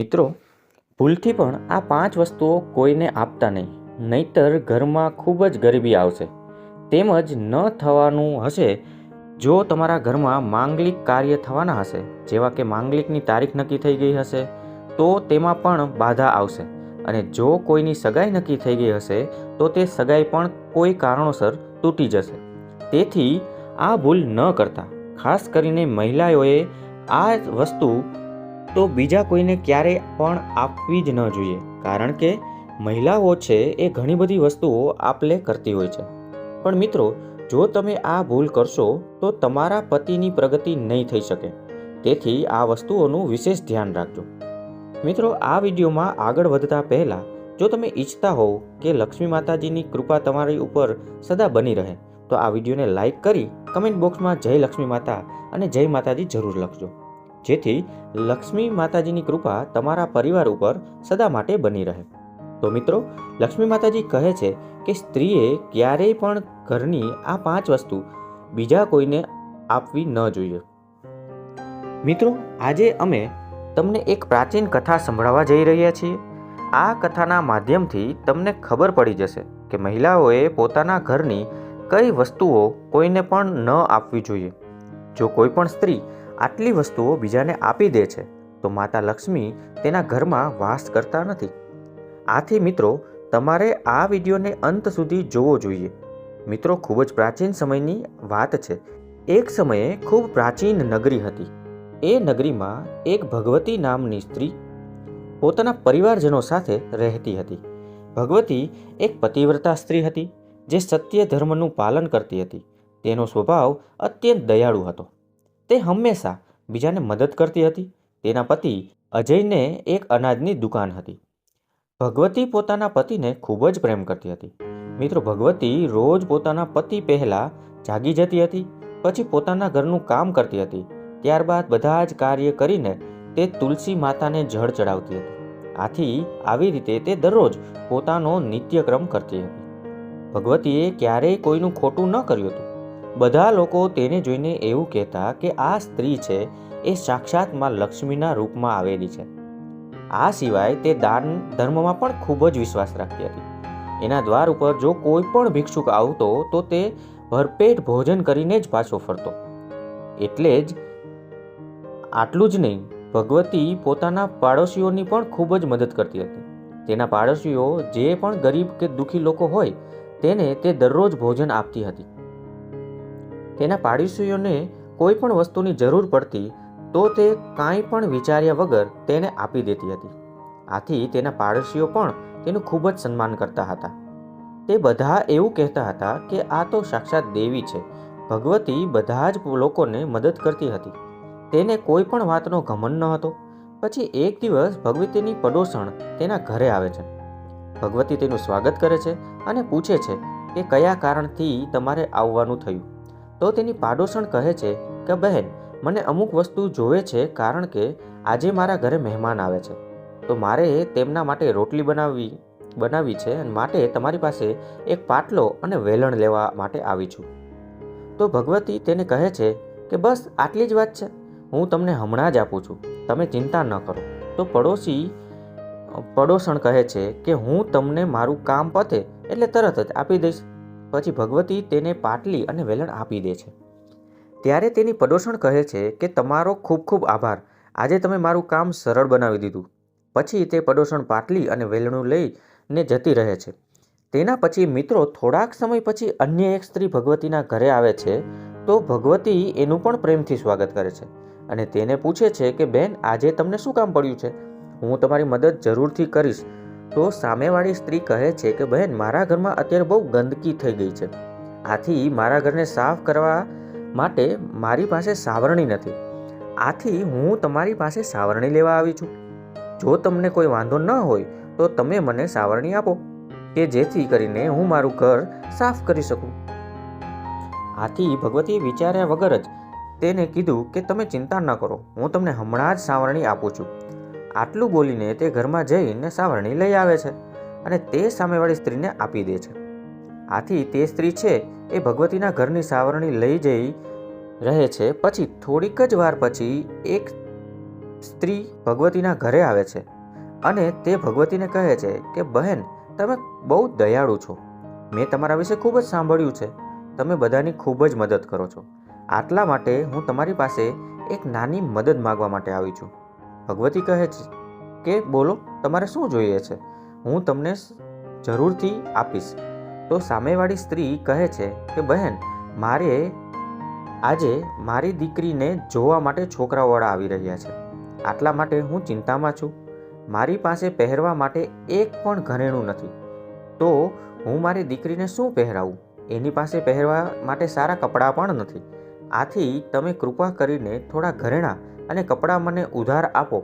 મિત્રો, ભૂલથી પણ આ 5 વસ્તુઓ કોઈને આપતા નહીં, નહીંતર ઘરમાં ખૂબ જ ગરીબી આવશે. તેમજ ન થવાનું હશે. જો તમારા ઘરમાં માંગલિક કાર્ય થવાના હશે, જેવા કે માંગલિકની તારીખ નક્કી થઈ ગઈ હશે, તો તેમાં પણ બાધા આવશે. અને જો કોઈની સગાઈ નક્કી થઈ ગઈ હશે, તો તે સગાઈ પણ કોઈ કારણોસર તૂટી જશે. તેથી આ ભૂલ ન કરતા, ખાસ કરીને મહિલાઓએ આ વસ્તુ તો બીજા કોઈને ક્યારેય પણ આપવી જ ન જોઈએ. કારણ કે મહિલાઓ છે એ ઘણી બધી વસ્તુઓ આપલે કરતી હોય છે. પણ મિત્રો, જો તમે આ ભૂલ કરશો તો તમારા પતિની પ્રગતિ નહીં થઈ શકે. તેથી આ વસ્તુઓનું વિશેષ ધ્યાન રાખજો. મિત્રો, આ વિડીયોમાં આગળ વધતા પહેલાં જો તમે ઈચ્છતા હોવ કે લક્ષ્મી માતાજીની કૃપા તમારી ઉપર સદા બની રહે, તો આ વિડીયોને લાઈક કરી કમેન્ટ બોક્સમાં જય લક્ષ્મી માતા અને જય માતાજી જરૂર લખજો, જેથી લક્ષ્મી માતાજીની કૃપા તમારા પરિવાર ઉપર સદા માટે બની રહે. તો મિત્રો, લક્ષ્મી માતાજી કહે છે કે સ્ત્રીએ ક્યારેય પણ ઘરની આ 5 વસ્તુ બીજા કોઈને આપવી ન જોઈએ. મિત્રો, આજે અમે તમને એક પ્રાચીન કથા સંભળાવવા જઈ રહ્યા છીએ. આ કથાના માધ્યમથી તમને ખબર પડી જશે કે મહિલાઓએ પોતાના ઘરની કઈ વસ્તુઓ કોઈને પણ ન આપવી જોઈએ. જો કોઈ પણ સ્ત્રી આટલી વસ્તુઓ બીજાને આપી દે છે, તો માતા લક્ષ્મી તેના ઘરમાં વાસ કરતા નથી. આથી મિત્રો, તમારે આ વિડીયોને અંત સુધી જોવો જોઈએ. મિત્રો, ખૂબ જ પ્રાચીન સમયની વાત છે. એક સમયે ખૂબ પ્રાચીન નગરી હતી. એ નગરીમાં એક ભગવતી નામની સ્ત્રી પોતાના પરિવારજનો સાથે રહેતી હતી. ભગવતી એક પતિવ્રતા સ્ત્રી હતી, જે સત્ય ધર્મનું પાલન કરતી હતી. તેનો સ્વભાવ અત્યંત દયાળુ હતો. તે હંમેશા બીજાને મદદ કરતી હતી. તેના પતિ અજયને એક અનાજની દુકાન હતી. ભગવતી પોતાના પતિને ખૂબ જ પ્રેમ કરતી હતી. મિત્રો, ભગવતી રોજ પોતાના પતિ પહેલાં જાગી જતી હતી, પછી પોતાના ઘરનું કામ કરતી હતી. ત્યારબાદ બધા જ કાર્ય કરીને તે તુલસી માતાને જળ ચડાવતી હતી. આથી આવી રીતે તે દરરોજ પોતાનો નિત્યક્રમ કરતી હતી. ભગવતીએ ક્યારેય કોઈનું ખોટું ન કર્યું હતું. બધા લોકો તેને જોઈને એવું કહેતા કે આ સ્ત્રી છે એ સાક્ષાત માં લક્ષ્મીના રૂપમાં આવેલી છે. આ સિવાય તે દાન ધર્મમાં પણ ખૂબ જ વિશ્વાસ રાખતી હતી. એના દ્વાર ઉપર જો કોઈ પણ ભિક્ષુક આવતો તો તે ભરપેટ ભોજન કરીને જ પાછો ફરતો. એટલે જ આટલું જ નહીં, ભગવતી પોતાના પાડોશીઓની પણ ખૂબ જ મદદ કરતી હતી. તેના પાડોશીઓ જે પણ ગરીબ કે દુઃખી લોકો હોય, તેને તે દરરોજ ભોજન આપતી હતી. તેના પાડોશીઓને કોઈ પણ વસ્તુની જરૂર પડતી તો તે કાંઈ પણ વિચાર્યા વગર તેને આપી દેતી હતી. આથી તેના પાડોશીઓ પણ તેનું ખૂબ જ સન્માન કરતા હતા. તે બધા એવું કહેતા હતા કે આ તો સાક્ષાત દેવી છે. ભગવતી બધા જ લોકોને મદદ કરતી હતી. તેને કોઈ પણ વાતનો ઘમંડ ન હતો. પછી એક દિવસ ભગવતીની પડોશણ તેના ઘરે આવે છે. ભગવતી તેનું સ્વાગત કરે છે અને પૂછે છે કે કયા કારણથી તમારે આવવાનું થયું. તો તેની પાડોશણ કહે છે કે બહેન, મને અમુક વસ્તુ જોવે છે, કારણ કે આજે મારા ઘરે મહેમાન આવે છે, તો મારે તેમના માટે રોટલી બનાવવી છે, અને માટે તમારી પાસે એક પાટલો અને વેલણ લેવા માટે આવી છું. તો ભગવતી તેને કહે છે કે બસ આટલી જ વાત છે, હું તમને હમણાં જ આપું છું, તમે ચિંતા ન કરો. તો પડોશણ કહે છે કે હું તમને મારું કામ પતે એટલે તરત જ આપી દઈશ. પછી ભગવતી તેને પાટલી અને વેલણ આપી દે છે. ત્યારે તેની પડોશણ કહે છે કે તમારો ખૂબ ખૂબ આભાર, આજે તમે મારું કામ સરળ બનાવી દીધું. પછી તે પડોશણ પાટલી અને વેલણું લઈને જતી રહે છે. તેના પછી મિત્રો, થોડાક સમય પછી અન્ય એક સ્ત્રી ભગવતીના ઘરે આવે છે. તો ભગવતી એનું પણ પ્રેમથી સ્વાગત કરે છે અને તેને પૂછે છે કે બેન, આજે તમને શું કામ પડ્યું છે? હું તમારી મદદ જરૂરથી કરીશ. તો સામેવાળી સ્ત્રી કહે છે કે બહેન, મારા ઘરમાં અત્યારે બહુ ગંદકી થઈ ગઈ છે. આથી મારા ઘરને સાફ કરવા માટે મારી પાસે સાવરણી નથી. આથી હું તમારી પાસે સાવરણી લેવા આવી છું. જો તમને કોઈ વાંધો ન હોય તો તમે મને સાવરણી આપો, કે જેથી કરીને હું મારું ઘર સાફ કરી શકું. આથી ભગવતીએ વિચાર્યા વગર જ તેને કીધું કે તમે ચિંતા ન કરો, હું તમને હમણાં જ સાવરણી આપું છું. આટલું બોલીને તે ઘરમાં જઈને સાવરણી લઈ આવે છે અને તે સામેવાળી સ્ત્રીને આપી દે છે. આથી તે સ્ત્રી છે એ ભગવતીના ઘરની સાવરણી લઈ જઈ રહે છે. પછી થોડીક જ વાર પછી એક સ્ત્રી ભગવતીના ઘરે આવે છે અને તે ભગવતીને કહે છે કે બહેન, તમે બહુ દયાળુ છો. મેં તમારા વિશે ખૂબ જ સાંભળ્યું છે. તમે બધાની ખૂબ જ મદદ કરો છો. આટલા માટે હું તમારી પાસે એક નાની મદદ માગવા માટે આવી છું. ભગવતી કહે છે કે બોલો, તમારે શું જોઈએ છે? હું તમને જરૂરથી આપીશ. તો સામેવાળી સ્ત્રી કહે છે કે બહેન, મારે આજે મારી દીકરીને જોવા માટે છોકરાઓવાળા આવી રહ્યા છે. આટલા માટે હું ચિંતામાં છું. મારી પાસે પહેરવા માટે એક પણ ઘરેણું નથી. તો હું મારી દીકરીને શું પહેરાવું? એની પાસે પહેરવા માટે સારા કપડાં પણ નથી. આથી તમે કૃપા કરીને થોડા ઘરેણાં અને કપડાં મને ઉધાર આપો.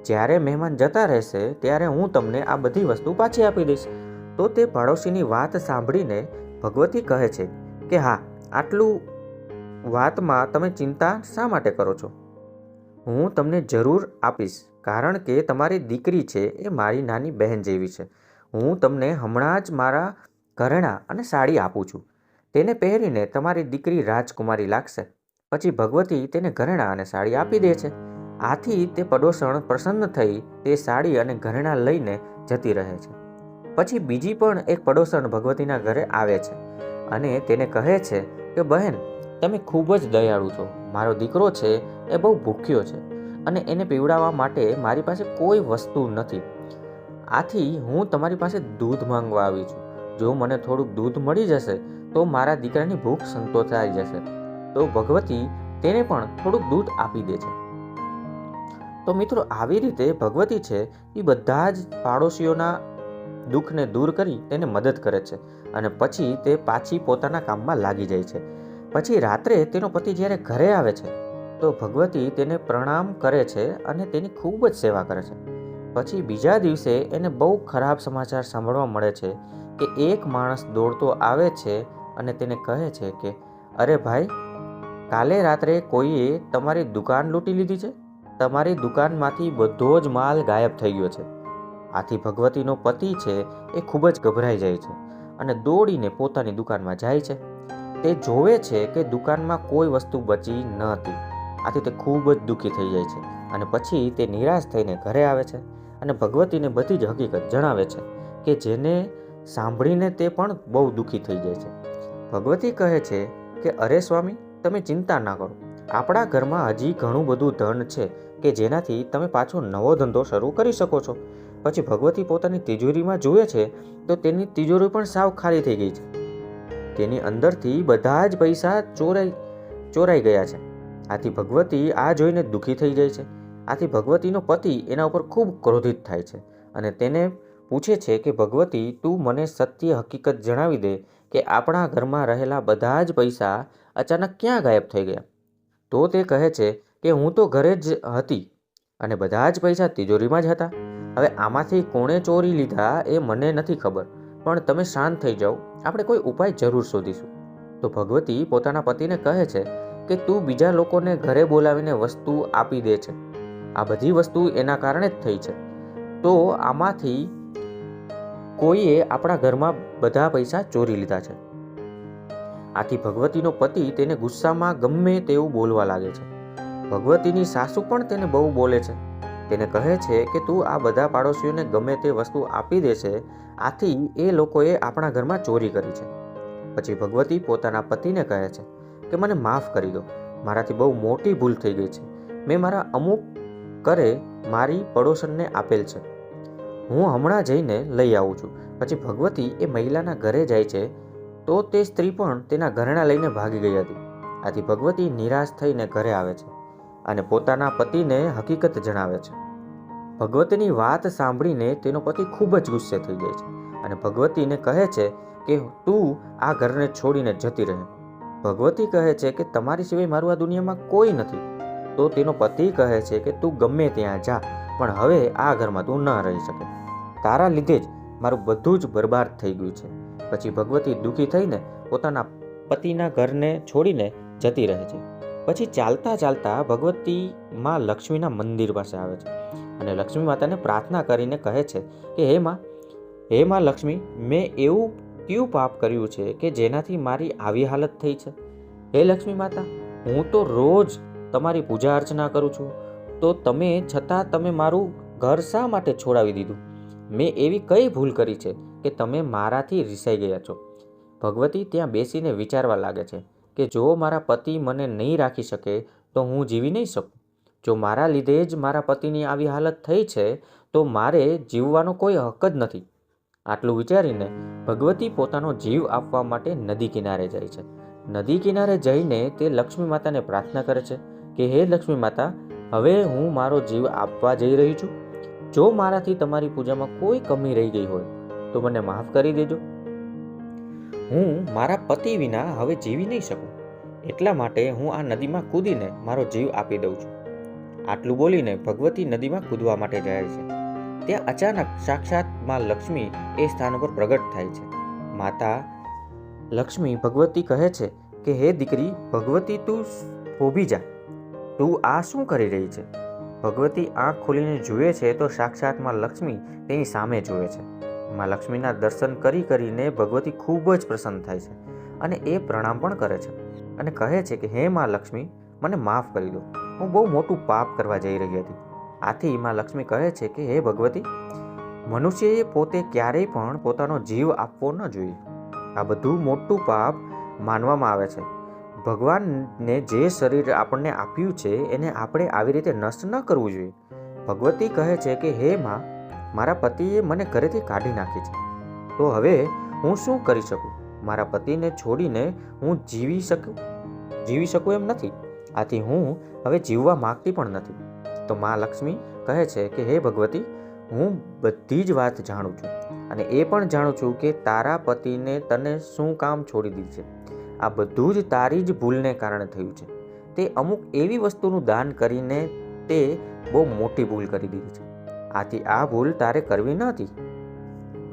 જ્યારે મહેમાન જતા રહેશે ત્યારે હું તમને આ બધી વસ્તુ પાછી આપી દઈશ. તો તે પાડોશીની વાત સાંભળીને ભગવતી કહે છે કે હા, આટલું વાતમાં તમે ચિંતા શા માટે કરો છો? હું તમને જરૂર આપીશ, કારણ કે તમારી દીકરી છે એ મારી નાની બહેન જેવી છે. હું તમને હમણાં જ મારા ઘરેણાં અને સાડી આપું છું. તેને પહેરીને તમારી દીકરી રાજકુમારી લાગશે. પછી ભગવતી તેને ઘરેણાં અને સાડી આપી દે છે. આથી તે પડોશણ પ્રસન્ન થઈ તે સાડી અને ઘરેણાં લઈને જતી રહે છે. પછી બીજી પણ એક પડોશણ ભગવતીના ઘરે આવે છે અને તેને કહે છે કે બહેન, તમે ખૂબ જ દયાળુ છો. મારો દીકરો છે એ બહુ ભૂખ્યો છે અને એને પીવડાવવા માટે મારી પાસે કોઈ વસ્તુ નથી. આથી હું તમારી પાસે દૂધ માંગવા આવી છું. જો મને થોડુંક દૂધ મળી જશે તો મારા દીકરાની ભૂખ સંતોષાઈ જશે. તો ભગવતી તેને પણ થોડુંક દૂધ આપી દે છે. તો મિત્રો, આવી રીતે ભગવતી છે એ બધા જ પાડોશીઓના દુઃખને દૂર કરી તેને મદદ કરે છે અને પછી તે પાછી પોતાના કામમાં લાગી જાય છે. પછી રાત્રે તેનો પતિ જ્યારે ઘરે આવે છે તો ભગવતી તેને પ્રણામ કરે છે અને તેની ખૂબ જ સેવા કરે છે. પછી બીજા દિવસે એને બહુ ખરાબ સમાચાર સાંભળવા મળે છે કે એક માણસ દોડતો આવે છે અને તેને કહે છે કે અરે ભાઈ, કાલે રાત્રે કોઈએ તમારી દુકાન લૂંટી લીધી છે. તમારી દુકાનમાંથી બધો જ માલ ગાયબ થઈ ગયો છે. આથી ભગવતીનો પતિ છે એ ખૂબ જ ગભરાઈ જાય છે અને દોડીને પોતાની દુકાનમાં જાય છે. તે જોવે છે કે દુકાનમાં કોઈ વસ્તુ બચી ન હતી. આથી તે ખૂબ જ દુઃખી થઈ જાય છે અને પછી તે નિરાશ થઈને ઘરે આવે છે અને ભગવતીને બધી જ હકીકત જણાવે છે કે જેને સાંભળીને તે પણ બહુ દુઃખી થઈ જાય છે. ભગવતી કહે છે કે અરે સ્વામી, તમે ચિંતા ના કરો. આપણા ઘરમાં હજી ઘણું બધું ધન છે કે જેનાથી તમે પાછો નવો ધંધો શરૂ કરી શકો છો. પછી ભગવતી પોતાની તિજોરીમાં જુએ છે તો તેની તિજોરી પણ સાવ ખાલી થઈ ગઈ છે. તેની અંદરથી બધા જ પૈસા ચોરાઈ ગયા છે. આથી ભગવતી આ જોઈને દુઃખી થઈ જાય છે. આથી ભગવતીનો પતિ એના ઉપર ખૂબ ક્રોધિત થાય છે અને તેને પૂછે છે કે ભગવતી, તું મને સત્ય હકીકત જણાવી દે કે આપણા ઘરમાં રહેલા બધા જ પૈસા અચાનક ક્યાં ગાયબ થઈ ગયા? તો તે કહે છે કે હું તો ઘરે જ હતી અને બધા જ પૈસા તિજોરીમાં જ હતા. હવે આમાંથી કોણે ચોરી લીધા એ મને નથી ખબર, પણ તમે શાંત થઈ જાઓ, આપણે કોઈ ઉપાય જરૂર શોધીશું. તો ભગવતી પોતાના પતિને કહે છે કે તું બીજા લોકોને ઘરે બોલાવીને વસ્તુ આપી દે છે. આ બધી વસ્તુ એના કારણે જ થઈ છે. તો આમાંથી કોઈએ આપણા ઘરમાં બધા પૈસા ચોરી લીધા છે. આથી ભગવતીનો પતિ તેને ગુસ્સામાં ગમે તેવું બોલવા લાગે છે. ભગવતીની સાસુ પણ તેને બહુ બોલે છે. તેને કહે છે કે તું આ બધા પાડોશીઓને ગમે તે વસ્તુ આપી દે છે, આથી એ લોકોએ આપણા ઘરમાં ચોરી કરી છે. પછી ભગવતી પોતાના પતિને કહે છે કે મને માફ કરી દો, મારાથી બહુ મોટી ભૂલ થઈ ગઈ છે. મેં મારા અમુક કરે મારી પડોશનને આપેલ છે. હું હમણાં જઈને લઈ આવું છું. પછી ભગવતી એ મહિલાના ઘરે જાય છે તો તે સ્ત્રી પણ તેના ઘરેણાં લઈને ભાગી ગઈ હતી. આથી ભગવતી નિરાશ થઈને ઘરે આવે છે અને પોતાના પતિને હકીકત જણાવે છે. ભગવતીની વાત સાંભળીને તેનો પતિ ખૂબ જ ગુસ્સે થઈ જાય છે અને ભગવતીને કહે છે કે તું આ ઘરને છોડીને જતી રહે. ભગવતી કહે છે કે તમારી સિવાય મારું આ દુનિયામાં કોઈ નથી. તો તેનો પતિ કહે છે કે તું ગમે ત્યાં જા, પણ હવે આ ઘરમાં તું ન રહી શકે. તારા લીધે જ મારું બધું જ બરબાદ થઈ ગયું છે. પછી ભગવતી દુઃખી થઈને પોતાના પતિના ઘરને છોડીને જતી રહે છે. પછી ચાલતા ચાલતા ભગવતી માં લક્ષ્મીના મંદિર પાસે આવે છે અને લક્ષ્મી માતાને પ્રાર્થના કરીને કહે છે કે હે માં લક્ષ્મી, મેં એવું કયું પાપ કર્યું છે કે જેનાથી મારી આવી હાલત થઈ છે? હે લક્ષ્મી માતા, હું તો રોજ તમારી પૂજા અર્ચના કરું છું, તો તમે છતાં તમે મારું ઘર શા માટે છોડાવી દીધું? મેં એવી કઈ ભૂલ કરી છે કે તમે મારાથી રિસાઈ ગયા છો? ભગવતી ત્યાં બેસીને વિચારવા લાગે છે કે જો મારા પતિ મને નહીં રાખી શકે તો હું જીવી નહીં શકું. જો મારા લીધે જ મારા પતિની આવી હાલત થઈ છે તો મારે જીવવાનો કોઈ હક જ નથી. આટલું વિચારીને ભગવતી પોતાનો જીવ આપવા માટે નદી કિનારે જાય છે. નદી કિનારે જઈને તે લક્ષ્મી માતાને પ્રાર્થના કરે છે કે હે લક્ષ્મી માતા, હવે હું મારો જીવ આપવા જઈ રહી છું. જો મારાથી તમારી પૂજામાં કોઈ કમી રહી ગઈ હોય તો મને માફ કરી દેજો. હું મારા પતિ વિના હવે જીવી નહીં શકું. એટલા માટે હું આ નદીમાં કૂદીને મારો જીવ આપી દઉં છું. આટલું બોલીને ભગવતી નદીમાં કૂદવા માટે જાય છે. ત્યાં અચાનક સાક્ષાત માં લક્ષ્મી એ સ્થાન ઉપર પ્રગટ થાય છે. માતા લક્ષ્મી ભગવતી કહે છે કે હે દીકરી ભગવતી, તું ઊભી જા. તું આ શું કરી રહી છે? ભગવતી આંખ ખોલીને જુએ છે તો સાક્ષાત માં લક્ષ્મી તેની સામે જુએ છે. માં લક્ષ્મીના દર્શન કરીને ભગવતી ખૂબ જ પ્રસન્ન થાય છે અને એ પ્રણામ પણ કરે છે અને કહે છે કે હે માં લક્ષ્મી, મને માફ કરી દો. હું બહુ મોટું પાપ કરવા જઈ રહી હતી. આથી માં લક્ષ્મી કહે છે કે હે ભગવતી, મનુષ્યએ પોતે ક્યારેય પણ પોતાનો જીવ આપવો ન જોઈએ. આ બધું મોટું પાપ માનવામાં આવે છે. ભગવાનને જે શરીર આપણને આપ્યું છે એને આપણે આવી રીતે નષ્ટ ન કરવું જોઈએ. ભગવતી કહે છે કે હે માં, મારા પતિએ મને ઘરેથી કાઢી નાખી છે, તો હવે હું શું કરી શકું? મારા પતિને છોડીને હું જીવી શકું એમ નથી. આથી હું હવે જીવવા માંગતી પણ નથી. તો માં લક્ષ્મી કહે છે કે હે ભગવતી, હું બધી જ વાત જાણું છું અને એ પણ જાણું છું કે તારા પતિને તને શું કામ છોડી દીધી છે. આ બધું જ તારી જ ભૂલને કારણે થયું છે. તે અમુક એવી વસ્તુનું દાન કરીને તે બહુ મોટી ભૂલ કરી દીધી છે. આથી આ ભૂલ તારે કરવી ન હતી.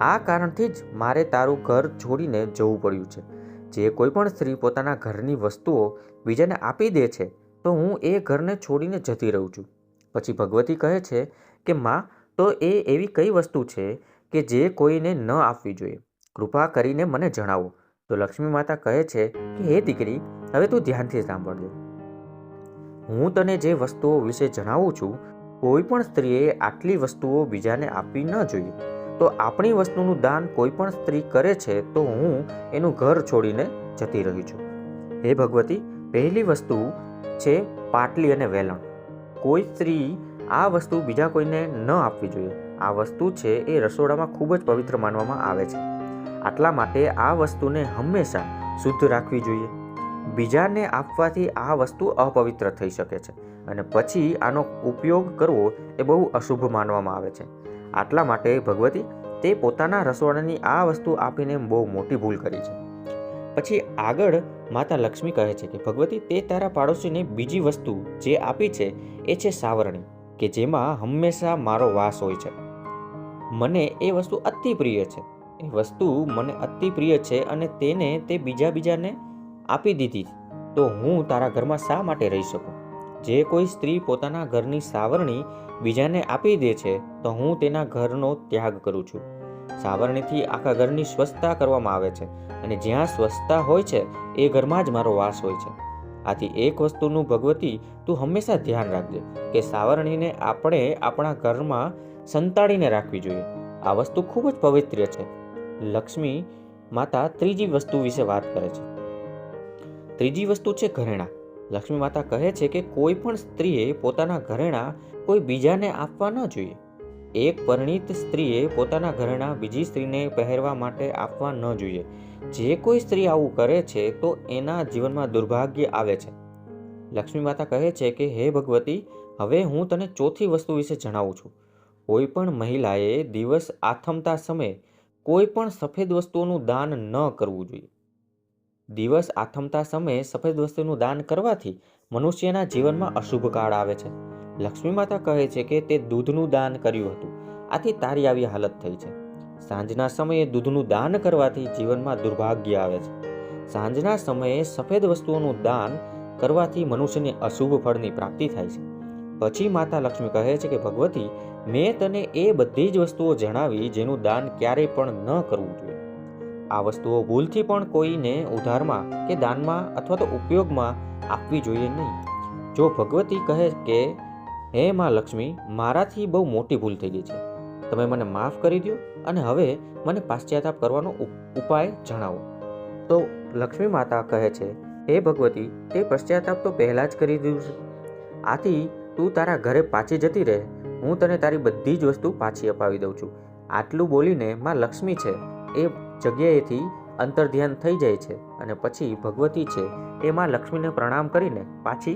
આ કારણથી જ મારે તારું ઘર છોડીને જવું પડ્યું છે. જે કોઈ પણ સ્ત્રી પોતાના ઘરની વસ્તુઓ બીજાને આપી દે છે તો હું એ ઘરને છોડીને જતી રહું છું. પછી ભગવતી કહે છે કે માં, તો એ એવી કઈ વસ્તુ છે કે જે કોઈને ન આપવી જોઈએ? કૃપા કરીને મને જણાવો. તો લક્ષ્મી માતા કહે છે કે હે દીકરી, હવે તું ધ્યાનથી સાંભળજો. હું તને જે વસ્તુઓ વિશે જણાવું છું, કોઈ પણ સ્ત્રીએ આટલી વસ્તુઓ બીજાને આપવી ન જોઈએ. તો આપણી વસ્તુનું દાન કોઈ પણ સ્ત્રી કરે છે તો હું એનું ઘર છોડીને જતી રહી છું. હે ભગવતી, પહેલી વસ્તુ છે પાટલી અને વેલણ. કોઈ સ્ત્રી આ વસ્તુ બીજા કોઈને ન આપવી જોઈએ. આ વસ્તુ છે એ રસોડામાં ખૂબ જ પવિત્ર માનવામાં આવે છે. આટલા માટે આ વસ્તુને હંમેશા શુદ્ધ રાખવી જોઈએ. બીજાને આપવાથી આ વસ્તુ અપવિત્ર થઈ શકે છે અને પછી આનો ઉપયોગ કરવો એ બહુ અશુભ માનવામાં આવે છે. આટલા માટે ભગવતી તે પોતાના રસોડાની આ વસ્તુ આપીને બહુ મોટી ભૂલ કરી છે. પછી આગળ માતા લક્ષ્મી કહે છે કે ભગવતી, તે તારા પાડોશીને બીજી વસ્તુ જે આપી છે એ છે સાવરણી, કે જેમાં હંમેશા મારો વાસ હોય છે. મને એ વસ્તુ અતિ પ્રિય છે. એ વસ્તુ મને અતિ પ્રિય છે અને તેને તે બીજાને આપી દીધી, તો હું તારા ઘરમાં શા માટે રહી શકું? જે કોઈ સ્ત્રી પોતાના ઘરની સાવરણી બીજાને આપી દે છે તો હું તેના ઘરનો ત્યાગ કરું છું. સાવરણીથી આખા ઘરની સ્વચ્છતા કરવામાં આવે છે અને જ્યાં સ્વચ્છતા હોય છે એ ઘરમાં જ મારો વાસ હોય છે. આથી એક વસ્તુનું ભગવતી તું હંમેશા ધ્યાન રાખજે કે સાવરણીને આપણે આપણા ઘરમાં સંતાડીને રાખવી જોઈએ. આ વસ્તુ ખૂબ જ પવિત્ર છે. લક્ષ્મી માતા ત્રીજી વસ્તુ વિશે વાત કરે છે. ત્રીજી વસ્તુ છે ઘરેણાં. લક્ષ્મી માતા કહે છે કે કોઈ પણ સ્ત્રીએ પોતાના ઘરેણાં કોઈ બીજાને આપવા ન જોઈએ. એક પરિણીત સ્ત્રીએ પોતાના ઘરેણાં બીજી સ્ત્રીને પહેરવા માટે આપવા ન જોઈએ. જે કોઈ સ્ત્રી આવું કરે છે તો એના જીવનમાં દુર્ભાગ્ય આવે છે. લક્ષ્મી માતા કહે છે કે હે ભગવતી, હવે હું તને ચોથી વસ્તુ વિશે જણાવું છું. કોઈ પણ મહિલાએ દિવસ આથમતા સમયે કોઈ પણ સફેદ વસ્તુઓનું દાન ન કરવું જોઈએ. દિવસ આથમતા સમયે સફેદ વસ્તુનું દાન કરવાથી મનુષ્યના જીવનમાં અશુભ કાળ આવે છે. લક્ષ્મી માતા કહે છે કે તે દૂધનું દાન કર્યું હતું, આથી તારી આવી હાલત થઈ છે. સાંજના સમયે દૂધનું દાન કરવાથી જીવનમાં દુર્ભાગ્ય આવે છે. સાંજના સમયે સફેદ વસ્તુઓનું દાન કરવાથી મનુષ્યને અશુભ ફળની પ્રાપ્તિ થાય છે. પછી માતા લક્ષ્મી કહે છે કે ભગવતી, મેં તને એ બધી જ વસ્તુઓ જણાવી જેનું દાન ક્યારેય પણ ન કરવું જોઈએ. આ વસ્તુઓ ભૂલથી પણ કોઈને ઉધારમાં કે દાનમાં અથવા તો ઉપયોગમાં આપવી જોઈએ નહીં. જો ભગવતી કહે કે હે માં લક્ષ્મી, મારાથી બહુ મોટી ભૂલ થઈ ગઈ છે. તમે મને માફ કરી દો અને હવે મને પાશ્ચાતાપ કરવાનો ઉપાય જણાવો. તો લક્ષ્મી માતા કહે છે, હે ભગવતી, તે પશ્ચાતાપ તો પહેલાં જ કરી દીધું છે. આથી તું તારા ઘરે પાછી જતી રહે. હું તને તારી બધી જ વસ્તુ પાછી અપાવી દઉં છું. આટલું બોલીને માં લક્ષ્મી છે એ જગ્યાએથી અંતર્ધ્યાન થઈ જાય છે અને પછી ભગવતી છે એ માં લક્ષ્મીને પ્રણામ કરીને પાછી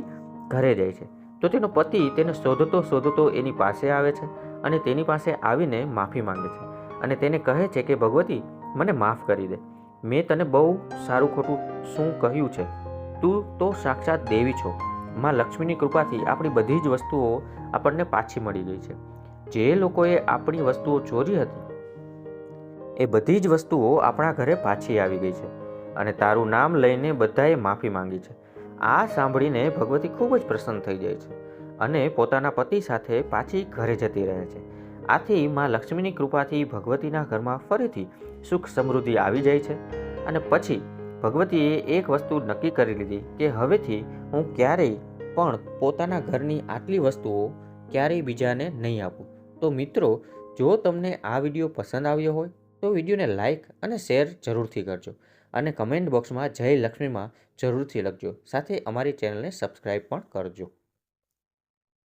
ઘરે જાય છે. તો તેનો પતિ તેને શોધતો એની પાસે આવે છે અને તેની પાસે આવીને માફી માંગે છે અને તેને કહે છે કે ભગવતી, મને માફ કરી દે. મેં તને બહુ સારું ખોટું શું કહ્યું છે. તું તો સાક્ષાત દેવી છો. માં લક્ષ્મીની કૃપાથી આપણી બધી જ વસ્તુઓ આપણને પાછી મળી ગઈ છે. જે લોકોએ આપણી વસ્તુઓ ચોરી હતી એ બધી જ વસ્તુઓ આપણા ઘરે પાછી આવી ગઈ છે અને તારું નામ લઈને બધાએ માફી માંગી છે. આ સાંભળીને ભગવતી ખૂબ જ પ્રસન્ન થઈ જાય છે અને પોતાના પતિ સાથે પાછી ઘરે જતી રહે છે. આથી માં લક્ષ્મીની કૃપાથી ભગવતીના ઘરમાં ફરીથી સુખ સમૃદ્ધિ આવી જાય છે અને પછી ભગવતીએ એક વસ્તુ નક્કી કરી લીધી કે હવેથી હું ક્યારેય પણ પોતાના ઘરની આટલી વસ્તુઓ ક્યારેય બીજાને નહીં આપું. તો મિત્રો, જો તમને આ વિડીયો પસંદ આવ્યો હોય તો વિડીયોને લાઇક અને શેર જરૂરથી કરજો અને કમેન્ટ બોક્સમાં જય લક્ષ્મીમાં જરૂરથી લખજો. સાથે અમારી ચેનલને સબસ્ક્રાઈબ પણ કરજો.